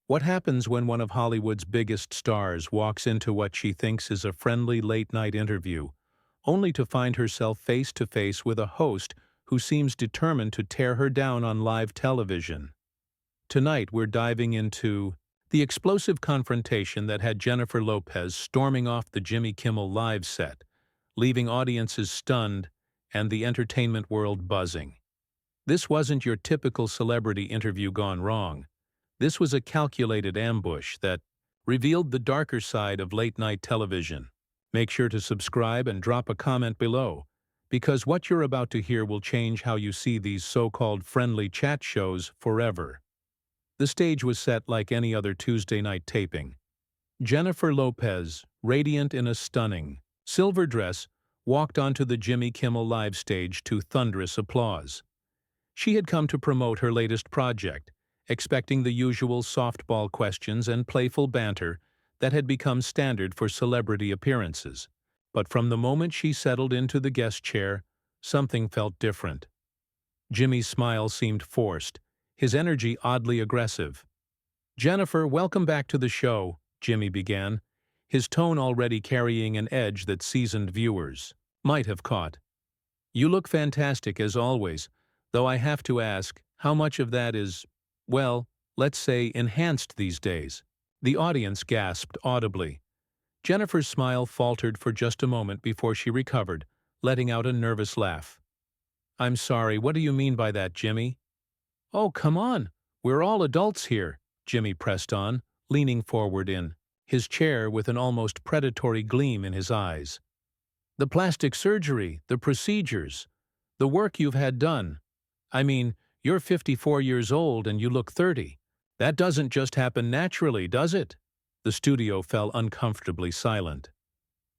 What happens when one of Hollywood's biggest stars walks into what she thinks is a friendly late-night interview, only to find herself face-to-face with a host who seems determined to tear her down on live television? Tonight we're diving into the explosive confrontation that had Jennifer Lopez storming off the Jimmy Kimmel live set, leaving audiences stunned and the entertainment world buzzing. This wasn't your typical celebrity interview gone wrong. This was a calculated ambush that revealed the darker side of late-night television. Make sure to subscribe and drop a comment below, because what you're about to hear will change how you see these so-called friendly chat shows forever. The stage was set like any other Tuesday night taping. Jennifer Lopez, radiant in a stunning silver dress, walked onto the Jimmy Kimmel live stage to thunderous applause. She had come to promote her latest project, expecting the usual softball questions and playful banter that had become standard for celebrity appearances. But from the moment she settled into the guest chair, something felt different. Jimmy's smile seemed forced, his energy oddly aggressive. "Jennifer, welcome back to the show," Jimmy began, his tone already carrying an edge that seasoned viewers might have caught. "You look fantastic as always, though I have to ask, how much of that is, well, let's say enhanced these days?" The audience gasped audibly. Jennifer's smile faltered for just a moment before she recovered, letting out a nervous laugh. "I'm sorry, what do you mean by that, Jimmy?" "Oh, come on, we're all adults here," Jimmy pressed on, leaning forward in his chair with an almost predatory gleam in his eyes. "The plastic surgery, the procedures, the work you've had done. I mean, you're 54 years old and you look 30. That doesn't just happen naturally, does it?" The studio fell uncomfortably silent.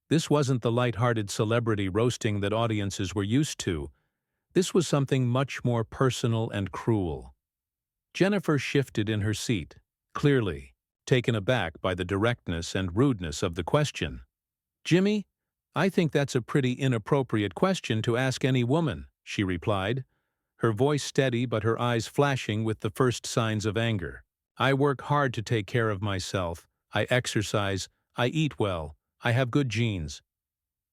This wasn't the light-hearted celebrity roasting that audiences were used to. This was something much more personal and cruel. Jennifer shifted in her seat, clearly taken aback by the directness and rudeness of the question. "Jimmy, I think that's a pretty inappropriate question to ask any woman," she replied, her voice steady but her eyes flashing with the first signs of anger. "I work hard to take care of myself. I exercise, I eat well, I have good genes.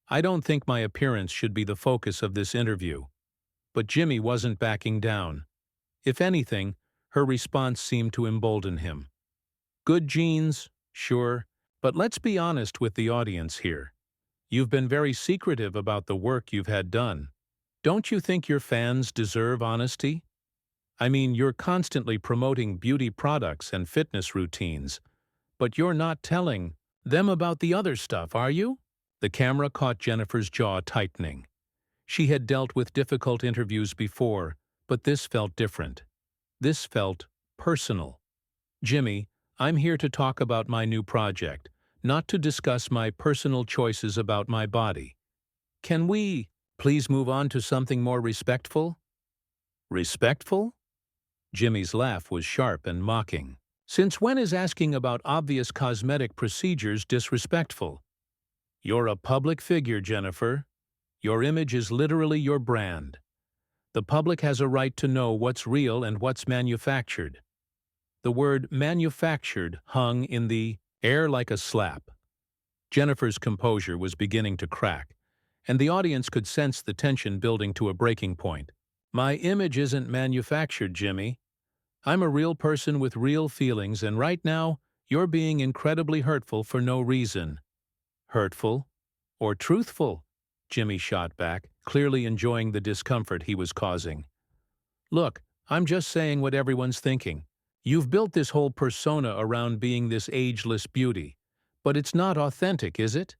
I don't think my appearance should be the focus of this interview." But Jimmy wasn't backing down. If anything, her response seemed to embolden him. "Good genes, sure, but let's be honest with the audience here. You've been very secretive about the work you've had done. Don't you think your fans deserve honesty? I mean, you're constantly promoting beauty products and fitness routines, but you're not telling them about the other stuff, are you?" The camera caught Jennifer's jaw tightening. She had dealt with difficult interviews before, but this felt different. This felt personal. "Jimmy, I'm here to talk about my new project, not to discuss my personal choices about my body. Can we please move on to something more respectful?" "Respectful?" Jimmy's laugh was sharp and mocking. "Since when is asking about obvious cosmetic procedures disrespectful? You're a public figure, Jennifer. Your image is literally your brand. The public has a right to know what's real and what's manufactured." The word "manufactured" hung in the air like a slap. Jennifer's composure was beginning to crack, and the audience could sense the tension building to a breaking point. "My image isn't manufactured, Jimmy. I'm a real person with real feelings, and right now, you're being incredibly hurtful for no reason." "Hurtful? Or truthful?" Jimmy shot back, clearly enjoying the discomfort he was causing. "Look, I'm just saying what everyone's thinking. You've built this whole persona around being this ageless beauty, but it's not authentic, is it?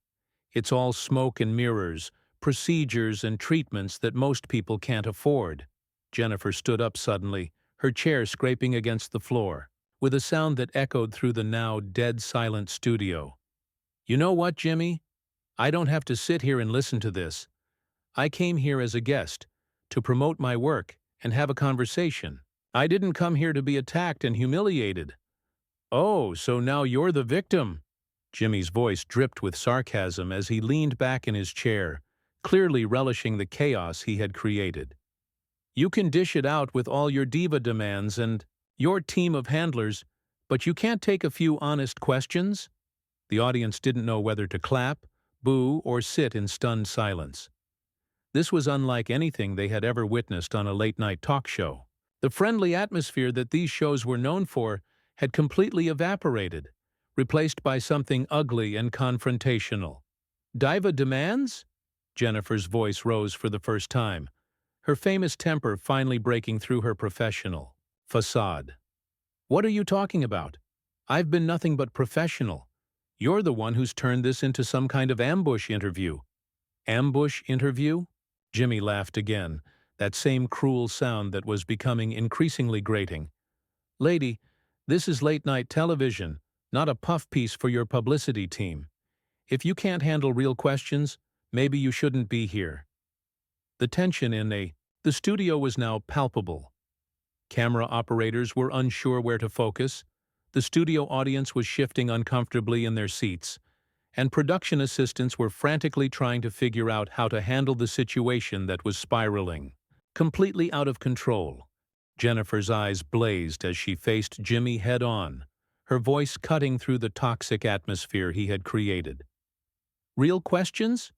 It's all smoke and mirrors, procedures and treatments that most people can't afford." Jennifer stood up suddenly, her chair scraping against the floor, with a sound that echoed through the now dead-silent studio. "You know what, Jimmy? I don't have to sit here and listen to this. I came here as a guest, to promote my work and have a conversation. I didn't come here to be attacked and humiliated." "Oh, so now you're the victim." Jimmy's voice dripped with sarcasm as he leaned back in his chair, clearly relishing the chaos he had created. "You can dish it out with all your diva demands and your team of handlers, But you can't take a few honest questions? The audience didn't know whether to clap, boo, or sit in stunned silence. This was unlike anything they had ever witnessed on a late-night talk show. The friendly atmosphere that these shows were known for had completely evaporated, replaced by something ugly and confrontational. "Diva demands?" Jennifer's voice rose for the first time, her famous temper finally breaking through her professional facade. "What are you talking about? I've been nothing but professional. You're the one who's turned this into some kind of ambush interview." "Ambush interview?" Jimmy laughed again, that same cruel sound that was becoming increasingly grating. "Lady, this is late-night television, not a puff piece for your publicity team. If you can't handle real questions, maybe you shouldn't be here." The tension in the studio was now palpable. Camera operators were unsure where to focus, the studio audience was shifting uncomfortably in their seats, and production assistants were frantically trying to figure out how to handle the situation that was spiraling completely out of control. Jennifer's eyes blazed as she faced Jimmy head-on, her voice cutting through the toxic atmosphere he had created. "Real questions?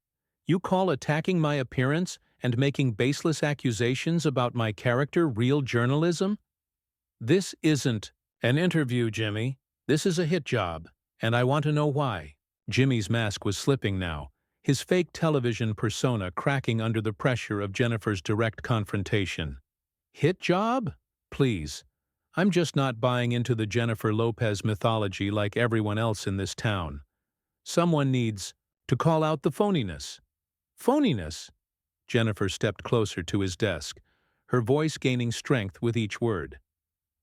You call attacking my appearance and making baseless accusations about my character real journalism? This isn't an interview, Jimmy. This is a hit job, and I want to know why." Jimmy's mask was slipping now, his fake television persona cracking under the pressure of Jennifer's direct confrontation. "Hit job? Please. I'm just not buying into the Jennifer Lopez mythology like everyone else in this town. Someone needs to call out the phoniness." "Phoniness?" Jennifer stepped closer to his desk, her voice gaining strength with each word.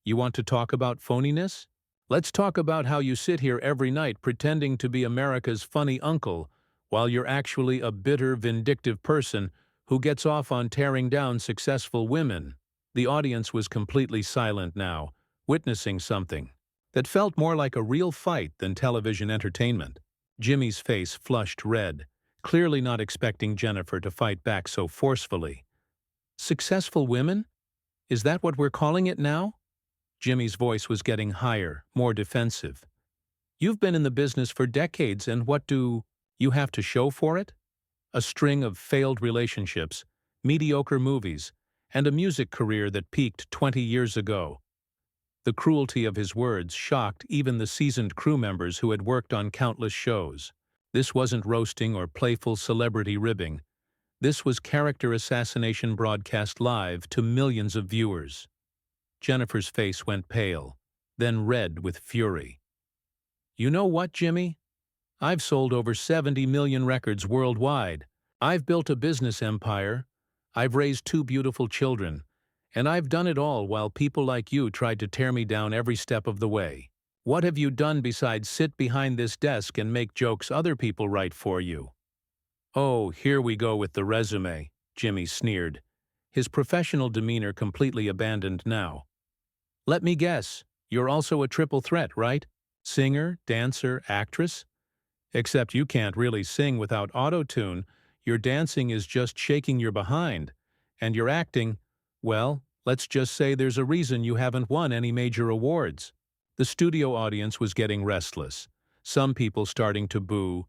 "You want to talk about phoniness? Let's talk about how you sit here every night pretending to be America's funny uncle while you're actually a bitter, vindictive person who gets off on tearing down successful women." The audience was completely silent now, witnessing something that felt more like a real fight than television entertainment. Jimmy's face flushed red, clearly not expecting Jennifer to fight back so forcefully. "Successful women? Is that what we're calling it now?" Jimmy's voice was getting higher, more defensive. "You've been in the business for decades, and what do you have to show for it? A string of failed relationships, mediocre movies, and a music career that peaked 20 years ago." The cruelty of his words shocked even the seasoned crew members who had worked on countless shows. This wasn't roasting or playful celebrity ribbing. This was character assassination broadcast live to millions of viewers. Jennifer's face went pale, then red with fury. "You know what, Jimmy? I've sold over 70 million records worldwide. I've built a business empire. I've raised 2 beautiful children. And I've done it all while people like you tried to tear me down every step of the way. What have you done besides sit behind this desk and make jokes other people write for you?" "Oh, here we go with the resume," Jimmy sneered, his professional demeanor completely abandoned now. "Let me guess, you're also a triple threat, right? Singer, dancer, actress? Except you can't really sing without auto-tune, your dancing is just shaking your behind, and your acting, well, let's just say there's a reason you haven't won any major awards." The studio audience was getting restless, some people starting to boo,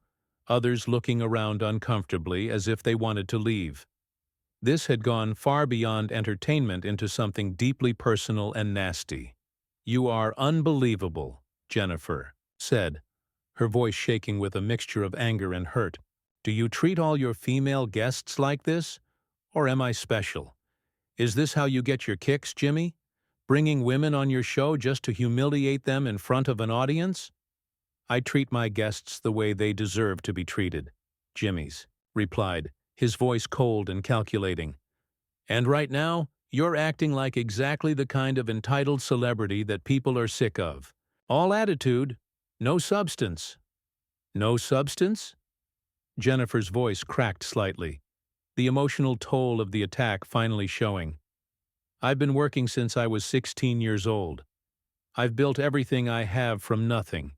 others looking around uncomfortably as if they wanted to leave. This had gone far beyond entertainment into something deeply personal and nasty. "You are unbelievable," Jennifer said, her voice shaking with a mixture of anger and hurt. "Do you treat all your female guests like this? Or am I special? Is this how you get your kicks, Jimmy? Bringing women on your show just to humiliate them in front of an audience?" "I treat my guests the way they deserve to be treated," Jimmy's replied, his voice cold and calculating. "And right now, you're acting like exactly the kind of entitled celebrity that people are sick of. All attitude, no substance." "No substance?" Jennifer's voice cracked slightly, the emotional toll of the attack finally showing. "I've been working since I was 16 years old. I've built everything I have from nothing.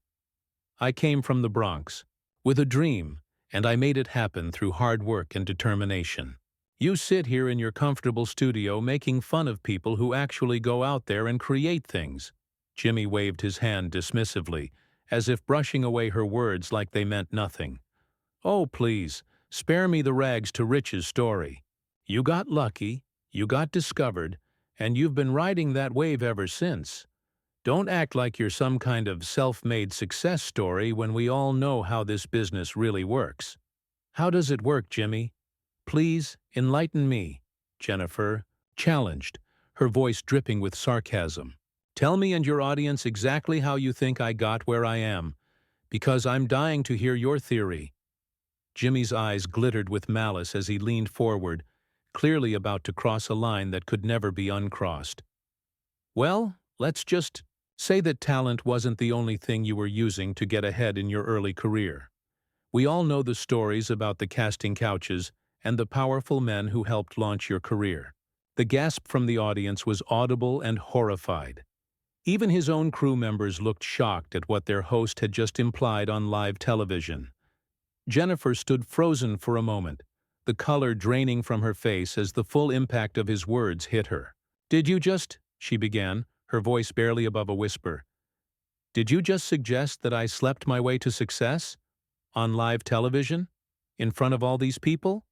I came from the Bronx, with a dream, and I made it happen through hard work and determination. You sit here in your comfortable studio making fun of people who actually go out there and create things." Jimmy waved his hand dismissively, as if brushing away her words like they meant nothing. Oh, please, spare me the rags to riches story. You got lucky, you got discovered, and you've been riding that wave ever since. Don't act like you're some kind of self-made success story when we all know how this business really works. How does it work, Jimmy? Please, enlighten me, Jennifer challenged, her voice dripping with sarcasm. Tell me and your audience exactly how you think I got where I am, because I'm dying to hear your theory. Jimmy's eyes glittered with malice as he leaned forward, clearly about to cross a line that could never be uncrossed. Well, let's just say that talent wasn't the only thing you were using to get ahead in your early career. We all know the stories about the casting couches and the powerful men who helped launch your career. The gasp from the audience was audible and horrified. Even his own crew members looked shocked at what their host had just implied on live television. Jennifer stood frozen for a moment, the color draining from her face as the full impact of his words hit her. "Did you just," she began, her voice barely above a whisper, "did you just suggest that I slept my way to success? On live television? In front of all these people?"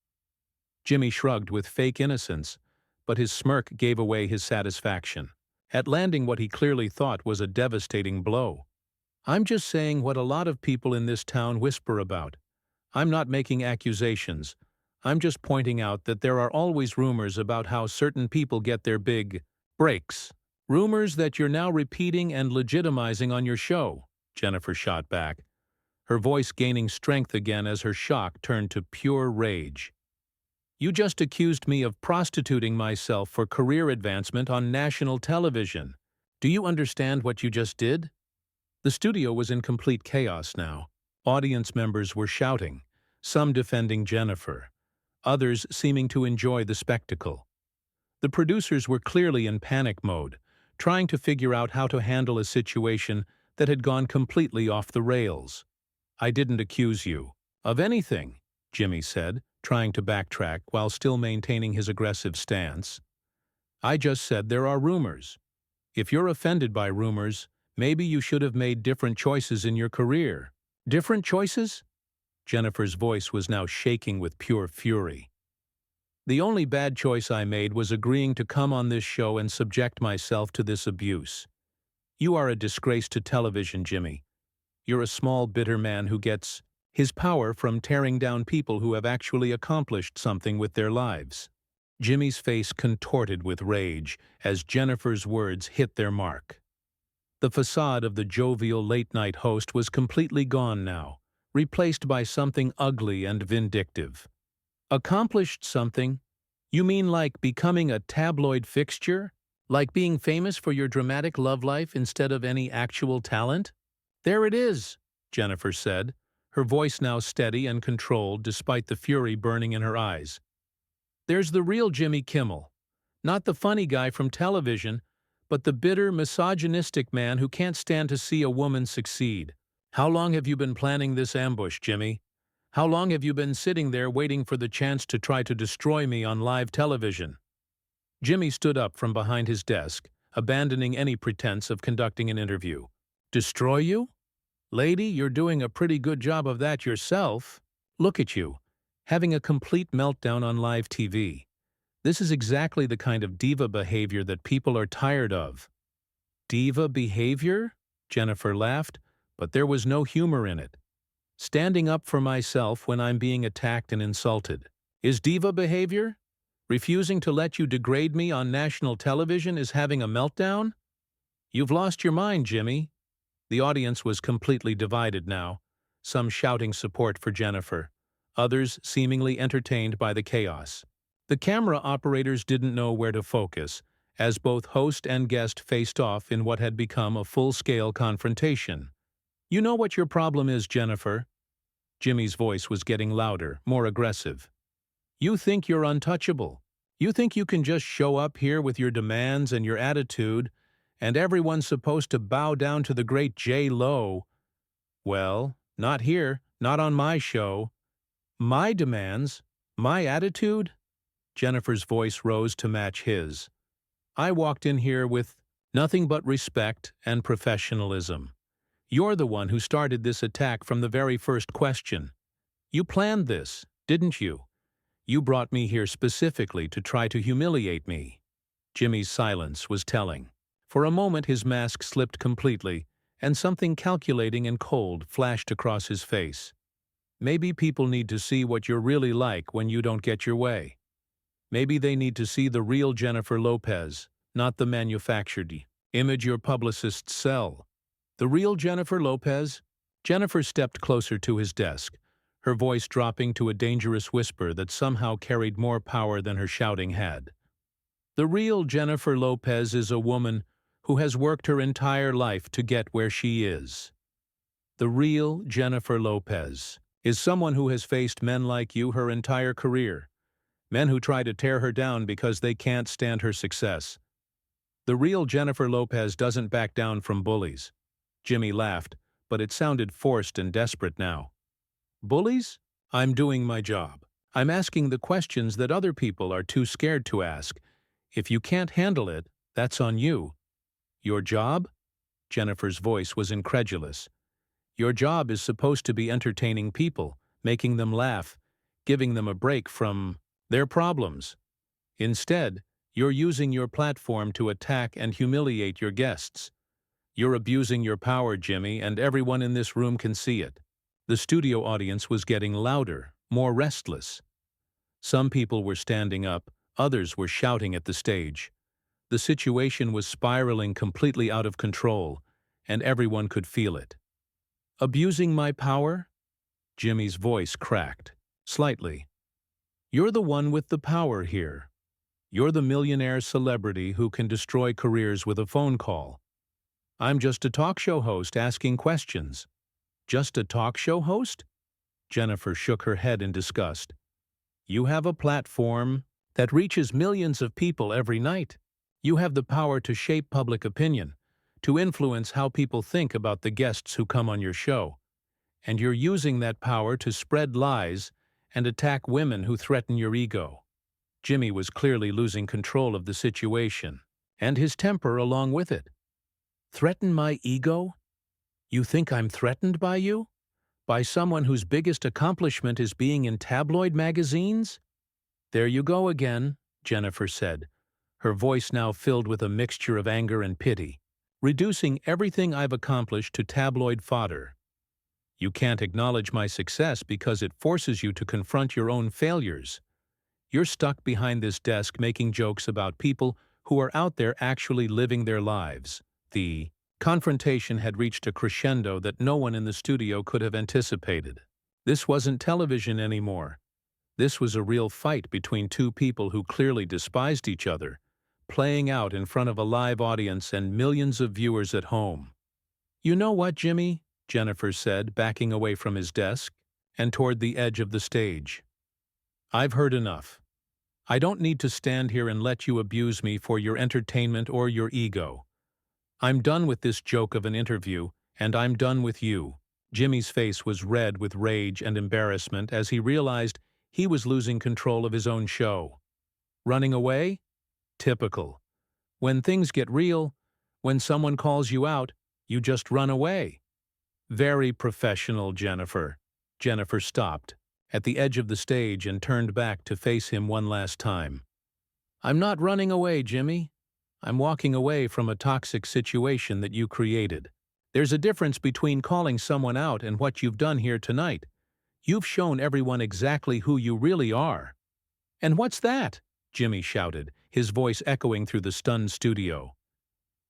Jimmy shrugged with fake innocence, but his smirk gave away his satisfaction at landing what he clearly thought was a devastating blow. "I'm just saying what a lot of people in this town whisper about. I'm not making accusations. I'm just pointing out that there are always rumors about how certain people get their big breaks. Rumors that you're now repeating and legitimizing on your show," Jennifer shot back, her voice gaining strength again as her shock turned to pure rage. "You just accused me of prostituting myself for career advancement on national television. Do you understand what you just did?" The studio was in complete chaos now. Audience members were shouting, some defending Jennifer, others seeming to enjoy the spectacle. The producers were clearly in panic mode, trying to figure out how to handle a situation that had gone completely off the rails. "I didn't accuse you of anything," Jimmy said, trying to backtrack while still maintaining his aggressive stance. "I just said there are rumors. If you're offended by rumors, maybe you should have made different choices in your career." "Different choices?" Jennifer's voice was now shaking with pure fury. "The only bad choice I made was agreeing to come on this show and subject myself to this abuse. You are a disgrace to television, Jimmy. You're a small, bitter man who gets his power from tearing down people who have actually accomplished something with their lives." Jimmy's face contorted with rage as Jennifer's words hit their mark. The facade of the jovial late-night host was completely gone now, replaced by something ugly and vindictive. "Accomplished something? You mean like becoming a tabloid fixture? Like being famous for your dramatic love life instead of any actual talent?" "There it is," Jennifer said, her voice now steady and controlled despite the fury burning in her eyes. "There's the real Jimmy Kimmel. Not the funny guy from television, but the bitter, misogynistic man who can't stand to see a woman succeed. How long have you been planning this ambush, Jimmy? How long have you been sitting there waiting for the chance to try to destroy me on live television?" Jimmy stood up from behind his desk, abandoning any pretense of conducting an interview. "Destroy you? Lady, you're doing a pretty good job of that yourself. Look at you, having a complete meltdown on live TV. This is exactly the kind of diva behavior that people are tired of." "Diva behavior?" Jennifer laughed, but there was no humor in it. "Standing up for myself when I'm being attacked and insulted is diva behavior? Refusing to let you degrade me on national television is having a meltdown? You've lost your mind, Jimmy." The audience was completely divided now, some shouting support for Jennifer, others seemingly entertained by the chaos. The camera operators didn't know where to focus, as both host and guest faced off in what had become a full-scale confrontation. "You know what your problem is, Jennifer?" Jimmy's voice was getting louder, more aggressive. "You think you're untouchable. You think you can just show up here with your demands and your attitude, and everyone's supposed to bow down to the great J.Lo. Well, not here, not on my show. My demands? My attitude?" Jennifer's voice rose to match his. "I walked in here with Nothing but respect and professionalism. You're the one who started this attack from the very first question. You planned this, didn't you? You brought me here specifically to try to humiliate me. Jimmy's silence was telling. For a moment his mask slipped completely, and something calculating and cold flashed across his face. Maybe people need to see what you're really like when you don't get your way. Maybe they need to see the real Jennifer Lopez, not the manufactured image your publicists sell. The real Jennifer Lopez? Jennifer stepped closer to his desk, her voice dropping to a dangerous whisper that somehow carried more power than her shouting had. The real Jennifer Lopez is a woman who has worked her entire life to get where she is. The real Jennifer Lopez is someone who has faced men like you her entire career, men who try to tear her down because they can't stand her success. The real Jennifer Lopez doesn't back down from bullies. Jimmy laughed, but it sounded forced and desperate now. Bullies? I'm doing my job. I'm asking the questions that other people are too scared to ask. If you can't handle it, that's on you. Your job? Jennifer's voice was incredulous. Your job is supposed to be entertaining people, making them laugh, giving them a break from their problems. Instead, you're using your platform to attack and humiliate your guests. You're abusing your power, Jimmy, and everyone in this room can see it. The studio audience was getting louder, more restless. Some people were standing up, others were shouting at the stage. The situation was spiraling completely out of control, and everyone could feel it. Abusing my power? Jimmy's voice cracked, slightly. You're the one with the power here. You're the millionaire celebrity who can destroy careers with a phone call. I'm just a talk show host asking questions. Just a talk show host? Jennifer shook her head in disgust. You have a platform that reaches millions of people every night. You have the power to shape public opinion, to influence how people think about the guests who come on your show. And you're using that power to spread lies and attack women who threaten your ego. Jimmy was clearly losing control of the situation, and his temper along with it. Threaten my ego? You think I'm threatened by you? By someone whose biggest accomplishment is being in tabloid magazines? There you go again, Jennifer said, her voice now filled with a mixture of anger and pity, reducing everything I've accomplished to tabloid fodder. You can't acknowledge my success because it forces you to confront your own failures. You're stuck behind this desk making jokes about people who are out there actually living their lives. The confrontation had reached a crescendo that no one in the studio could have anticipated. This wasn't television anymore. This was a real fight between two people who clearly despised each other, playing out in front of a live audience and millions of viewers at home. You know what, Jimmy? Jennifer said, backing away from his desk and toward the edge of the stage. I've heard enough. I don't need to stand here and let you abuse me for your entertainment or your ego. I'm done with this joke of an interview, and I'm done with you. Jimmy's face was red with rage and embarrassment as he realized he was losing control of his own show. Running away? Typical. When things get real, when someone calls you out, you just run away. Very professional, Jennifer. Jennifer stopped at the edge of the stage and turned back to face him one last time. I'm not running away, Jimmy. I'm walking away from a toxic situation that you created. There's a difference between calling someone out and what you've done here tonight. You've shown everyone exactly who you really are. And what's that? Jimmy shouted, his voice echoing through the stunned studio.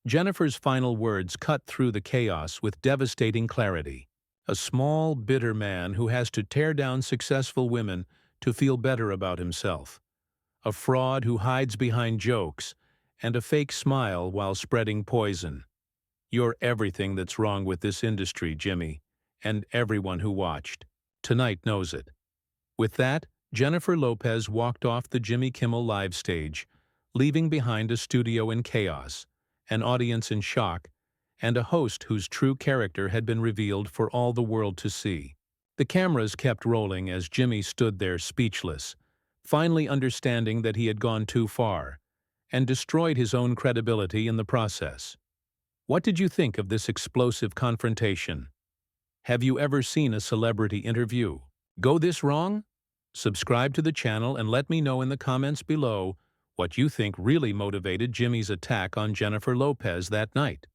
Jennifer's final words cut through the chaos with devastating clarity. A small, bitter man who has to tear down successful women to feel better about himself. A fraud who hides behind jokes and a fake smile while spreading poison. You're everything that's wrong with this industry, Jimmy, and everyone who watched tonight knows it. With that, Jennifer Lopez walked off the Jimmy Kimmel live stage, leaving behind a studio in chaos, an audience in shock, and a host whose true character had been revealed for all the world to see. The cameras kept rolling as Jimmy stood there speechless, finally understanding that he had gone too far, and destroyed his own credibility in the process. What did you think of this explosive confrontation? Have you ever seen a celebrity interview go this wrong? Subscribe to the channel and let me know in the comments below what you think really motivated Jimmy's attack on Jennifer Lopez that night.